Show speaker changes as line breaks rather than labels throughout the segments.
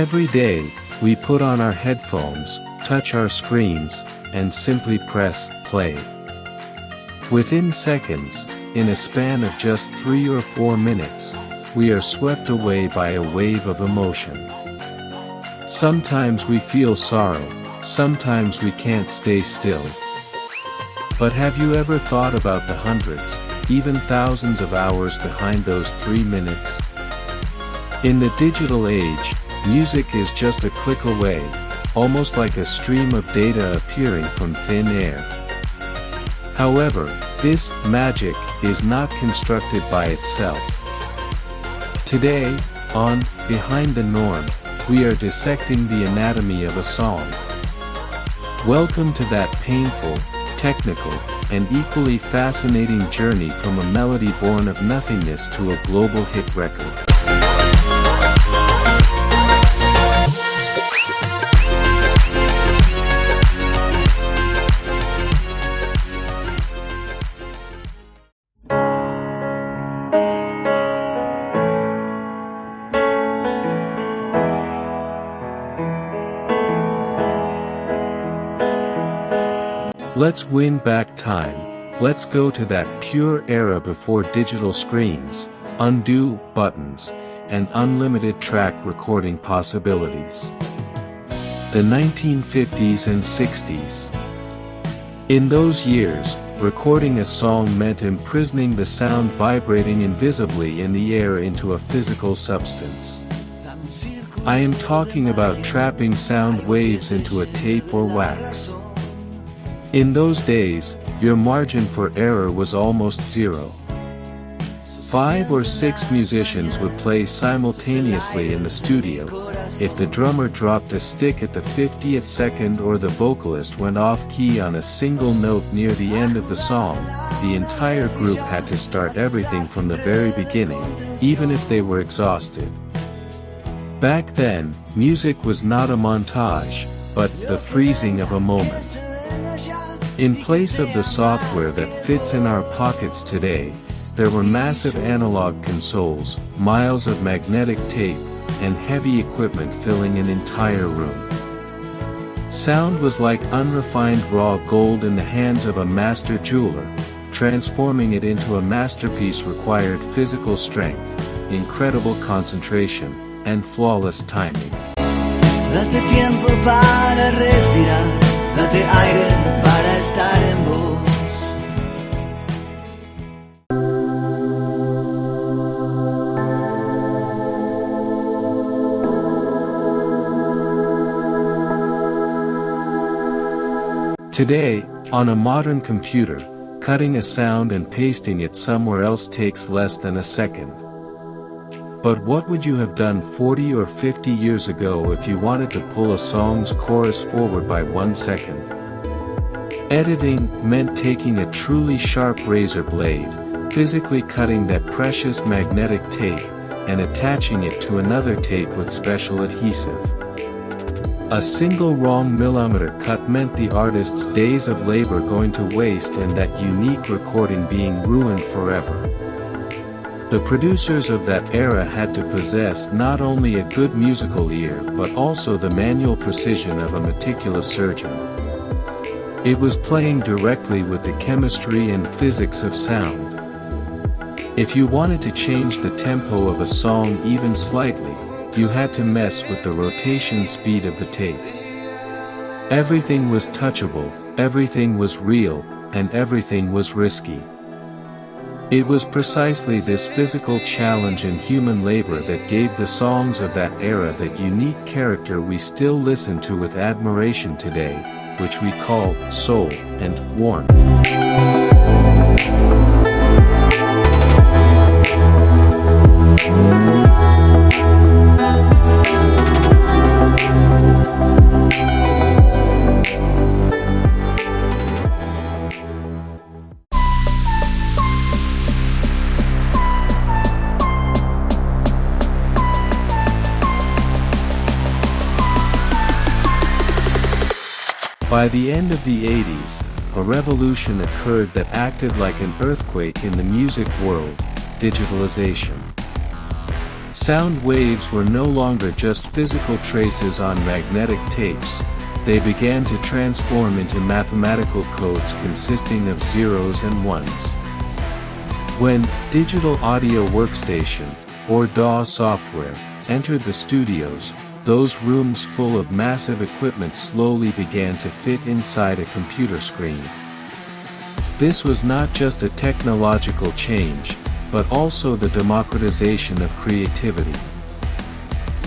Every day, we put on our headphones, touch our screens, and simply press play. Within seconds, in a span of just 3 or 4 minutes, we are swept away by a wave of emotion. Sometimes we feel sorrow, sometimes we can't stay still. But have you ever thought about the hundreds, even thousands of hours behind those 3 minutes? In the digital age, music is just a click away, almost like a stream of data appearing from thin air. However, this magic is not constructed by itself. Today, on Behind the Norm, we are dissecting the anatomy of a song. Welcome to that painful, technical, and equally fascinating journey from a melody born of nothingness to a global hit record. Let's win back time. Let's go to that pure era before digital screens, undo buttons, and unlimited track recording possibilities. The 1950s and 60s. In those years, recording a song meant imprisoning the sound vibrating invisibly in the air into a physical substance. I am talking about trapping sound waves into a tape or wax. In those days, your margin for error was almost zero. 5 or 6 musicians would play simultaneously in the studio. If the drummer dropped a stick at the 50th second or the vocalist went off-key on a single note near the end of the song, the entire group had to start everything from the very beginning, even if they were exhausted. Back then, music was not a montage, but the freezing of a moment. In place of the software that fits in our pockets today, there were massive analog consoles, miles of magnetic tape, and heavy equipment filling an entire room. Sound was like unrefined raw gold in the hands of a master jeweler. Transforming it into a masterpiece required physical strength, incredible concentration, and flawless timing.
Date tiempo para respirar, date aire para estar en vos.
Today, on a modern computer, cutting a sound and pasting it somewhere else takes less than a second. But what would you have done 40 or 50 years ago if you wanted to pull a song's chorus forward by 1 second? Editing meant taking a truly sharp razor blade, physically cutting that precious magnetic tape, and attaching it to another tape with special adhesive. A single wrong millimeter cut meant the artist's days of labor going to waste and that unique recording being ruined forever. The producers of that era had to possess not only a good musical ear but also the manual precision of a meticulous surgeon. It was playing directly with the chemistry and physics of sound. If you wanted to change the tempo of a song even slightly, you had to mess with the rotation speed of the tape. Everything was touchable, everything was real, and everything was risky. It was precisely this physical challenge and human labor that gave the songs of that era that unique character we still listen to with admiration today, which we call soul and warmth. By the end of the 80s, a revolution occurred that acted like an earthquake in the music world: digitalization. Sound waves were no longer just physical traces on magnetic tapes, they began to transform into mathematical codes consisting of zeros and ones. When Digital Audio Workstation, or DAW software, entered the studios, those rooms full of massive equipment slowly began to fit inside a computer screen. This was not just a technological change, but also the democratization of creativity.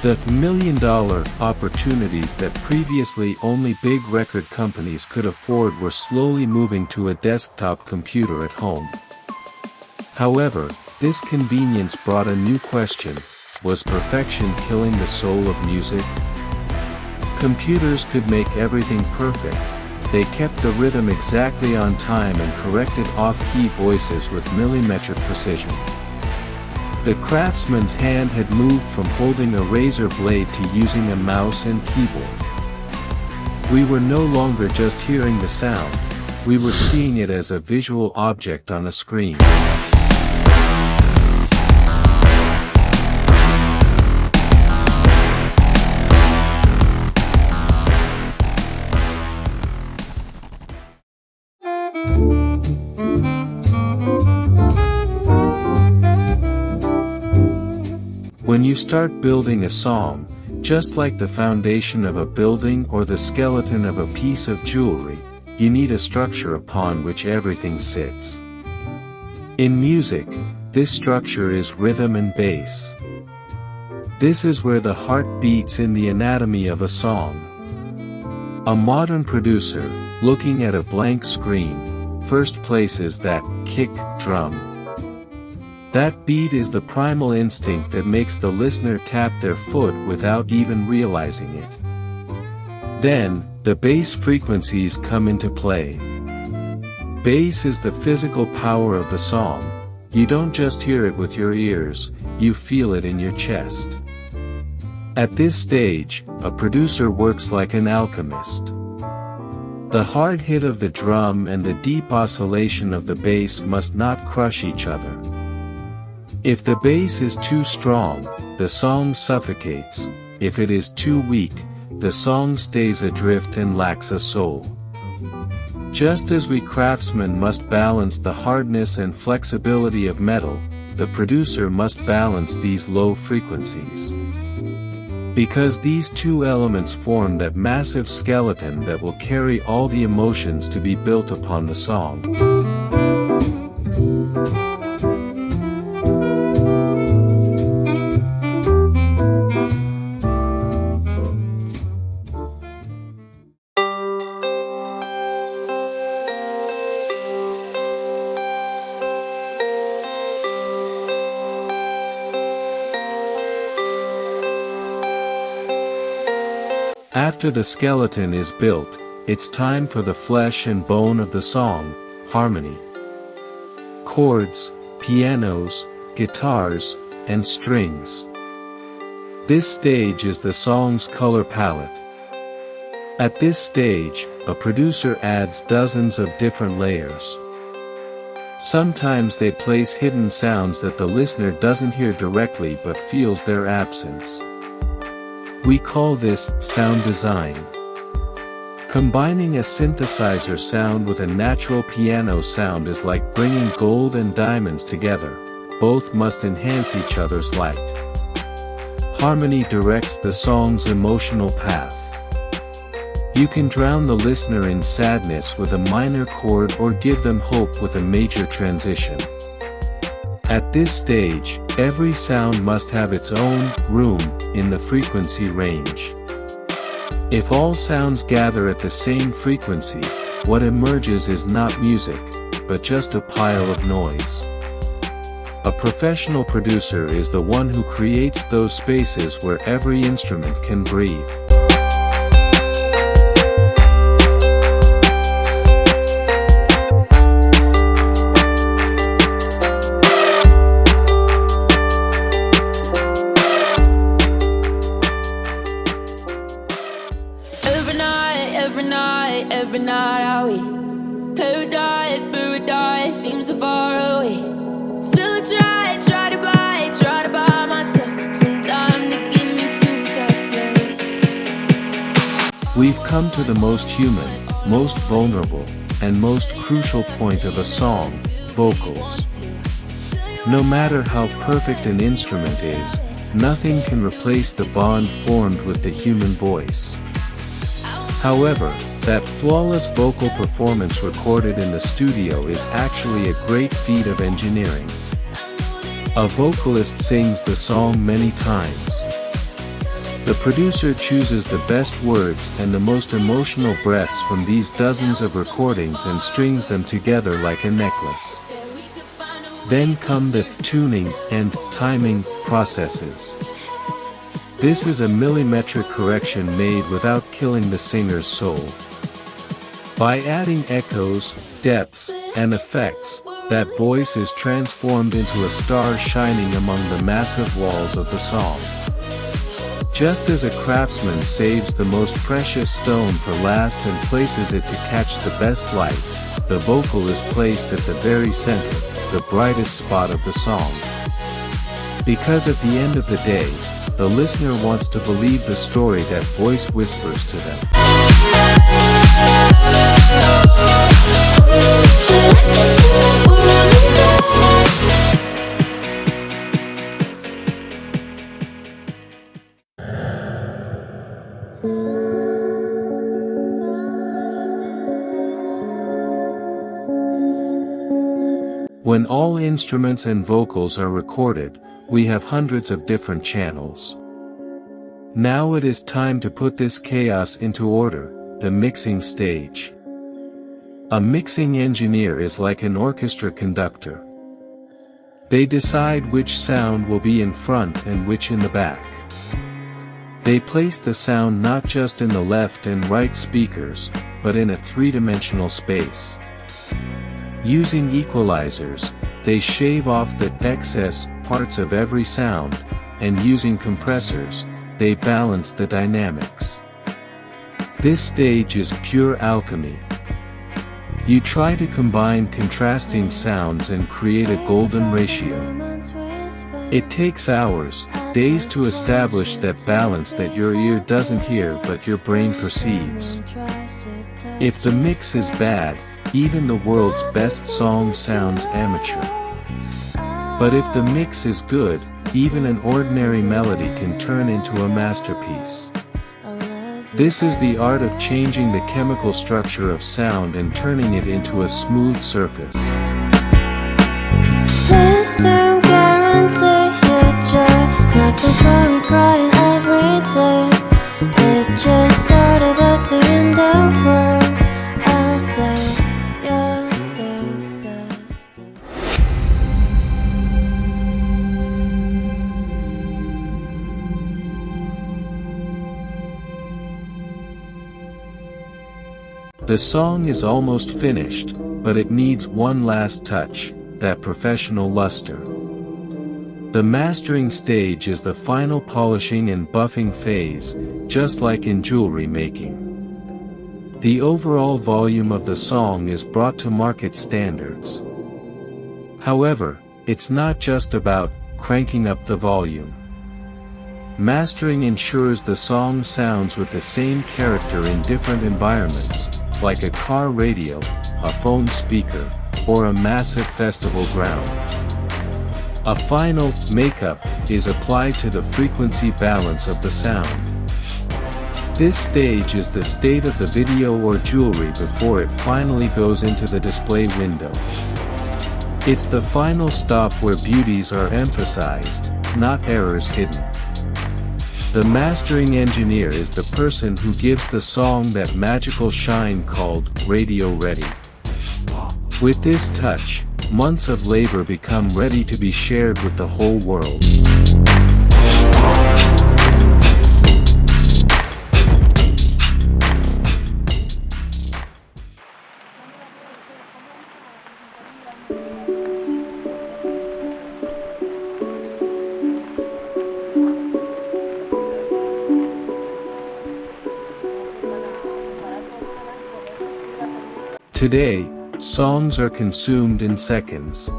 The million-dollar opportunities that previously only big record companies could afford were slowly moving to a desktop computer at home. However, this convenience brought a new question: was perfection killing the soul of music? Computers could make everything perfect. They kept the rhythm exactly on time and corrected off-key voices with millimetric precision. The craftsman's hand had moved from holding a razor blade to using a mouse and keyboard. We were no longer just hearing the sound, we were seeing it as a visual object on a screen. When you start building a song, just like the foundation of a building or the skeleton of a piece of jewelry, you need a structure upon which everything sits. In music, this structure is rhythm and bass. This is where the heart beats in the anatomy of a song. A modern producer, looking at a blank screen, first places that kick drum. That beat is the primal instinct that makes the listener tap their foot without even realizing it. Then, the bass frequencies come into play. Bass is the physical power of the song. You don't just hear it with your ears, you feel it in your chest. At this stage, a producer works like an alchemist. The hard hit of the drum and the deep oscillation of the bass must not crush each other. If the bass is too strong, the song suffocates. If it is too weak, the song stays adrift and lacks a soul. Just as we craftsmen must balance the hardness and flexibility of metal, the producer must balance these low frequencies. Because these two elements form that massive skeleton that will carry all the emotions to be built upon the song. After the skeleton is built, it's time for the flesh and bone of the song, harmony. Chords, pianos, guitars, and strings. This stage is the song's color palette. At this stage, a producer adds dozens of different layers. Sometimes they place hidden sounds that the listener doesn't hear directly but feels their absence. We call this sound design. Combining a synthesizer sound with a natural piano sound is like bringing gold and diamonds together. Both must enhance each other's light. Harmony directs the song's emotional path. You can drown the listener in sadness with a minor chord or give them hope with a major transition. At this stage, every sound must have its own room in the frequency range. If all sounds gather at the same frequency, what emerges is not music, but just a pile of noise. A professional producer is the one who creates those spaces where every instrument can breathe.
Every night are we paradise seems so far away. Still I try to buy myself
come to the most human, most vulnerable, and most crucial point of a song, vocals. No matter how perfect an instrument is, nothing can replace the bond formed with the human voice. However, that flawless vocal performance recorded in the studio is actually a great feat of engineering. A vocalist sings the song many times. The producer chooses the best words and the most emotional breaths from these dozens of recordings and strings them together like a necklace. Then come the tuning and timing processes. This is a millimetric correction made without killing the singer's soul. By adding echoes, depths, and effects, that voice is transformed into a star shining among the massive walls of the song. Just as a craftsman saves the most precious stone for last and places it to catch the best light, the vocal is placed at the very center, the brightest spot of the song. Because at the end of the day, the listener wants to believe the story that voice whispers to them. When all instruments and vocals are recorded, we have hundreds of different channels. Now it is time to put this chaos into order, the mixing stage. A mixing engineer is like an orchestra conductor. They decide which sound will be in front and which in the back. They place the sound not just in the left and right speakers, but in a three-dimensional space. Using equalizers, they shave off the excess parts of every sound, and using compressors, they balance the dynamics. This stage is pure alchemy. You try to combine contrasting sounds and create a golden ratio. It takes hours, days to establish that balance that your ear doesn't hear but your brain perceives. If the mix is bad, even the world's best song sounds amateur. But if the mix is good, even an ordinary melody can turn into a masterpiece. This is the art of changing the chemical structure of sound and turning it into a smooth surface.
Please don't guarantee your joy. Nothing's wrong with crying every day. It just sort of a thing in the world. I'll say you're the best.
The song is almost finished, but it needs one last touch, that professional luster. The mastering stage is the final polishing and buffing phase, just like in jewelry making. The overall volume of the song is brought to market standards. However, it's not just about cranking up the volume. Mastering ensures the song sounds with the same character in different environments, like a car radio, a phone speaker, or a massive festival ground. A final makeup is applied to the frequency balance of the sound. This stage is the state of the video or jewelry before it finally goes into the display window. It's the final stop where beauties are emphasized, not errors hidden. The mastering engineer is the person who gives the song that magical shine called radio ready. With this touch, months of labor become ready to be shared with the whole world. Today, songs are consumed in seconds.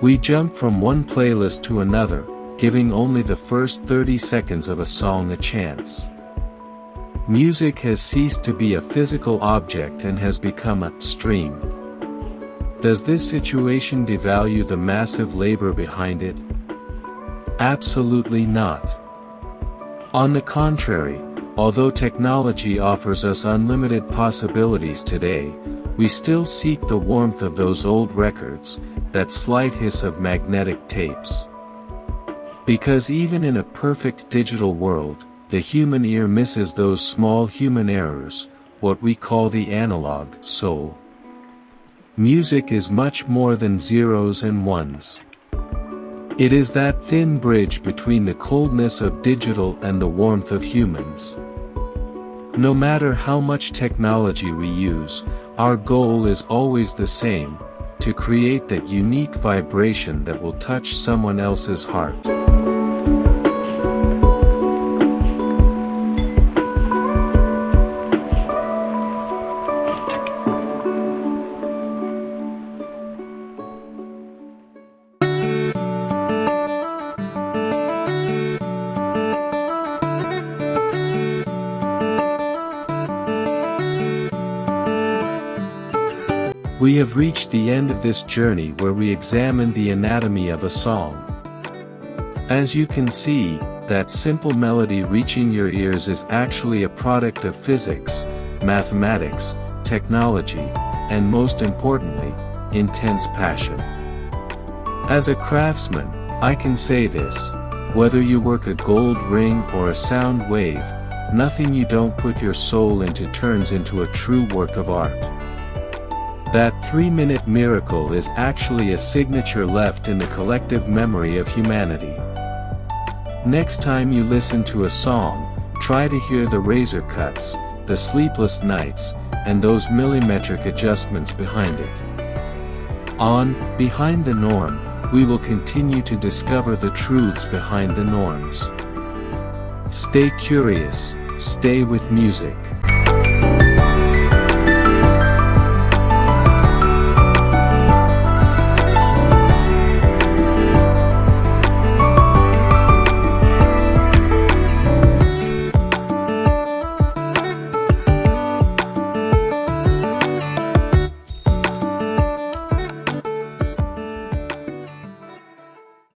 We jump from one playlist to another, giving only the first 30 seconds of a song a chance. Music has ceased to be a physical object and has become a stream. Does this situation devalue the massive labor behind it? Absolutely not. On the contrary, although technology offers us unlimited possibilities today, we still seek the warmth of those old records, that slight hiss of magnetic tapes. Because even in a perfect digital world, the human ear misses those small human errors, what we call the analog soul. Music is much more than zeros and ones. It is that thin bridge between the coldness of digital and the warmth of humans. No matter how much technology we use, our goal is always the same, to create that unique vibration that will touch someone else's heart. We have reached the end of this journey where we examined the anatomy of a song. As you can see, that simple melody reaching your ears is actually a product of physics, mathematics, technology, and most importantly, intense passion. As a craftsman, I can say this: whether you work a gold ring or a sound wave, nothing you don't put your soul into turns into a true work of art. That 3-minute miracle is actually a signature left in the collective memory of humanity. Next time you listen to a song, try to hear the razor cuts, the sleepless nights, and those millimetric adjustments behind it. On Behind the Norm, we will continue to discover the truths behind the norms. Stay curious, stay with music.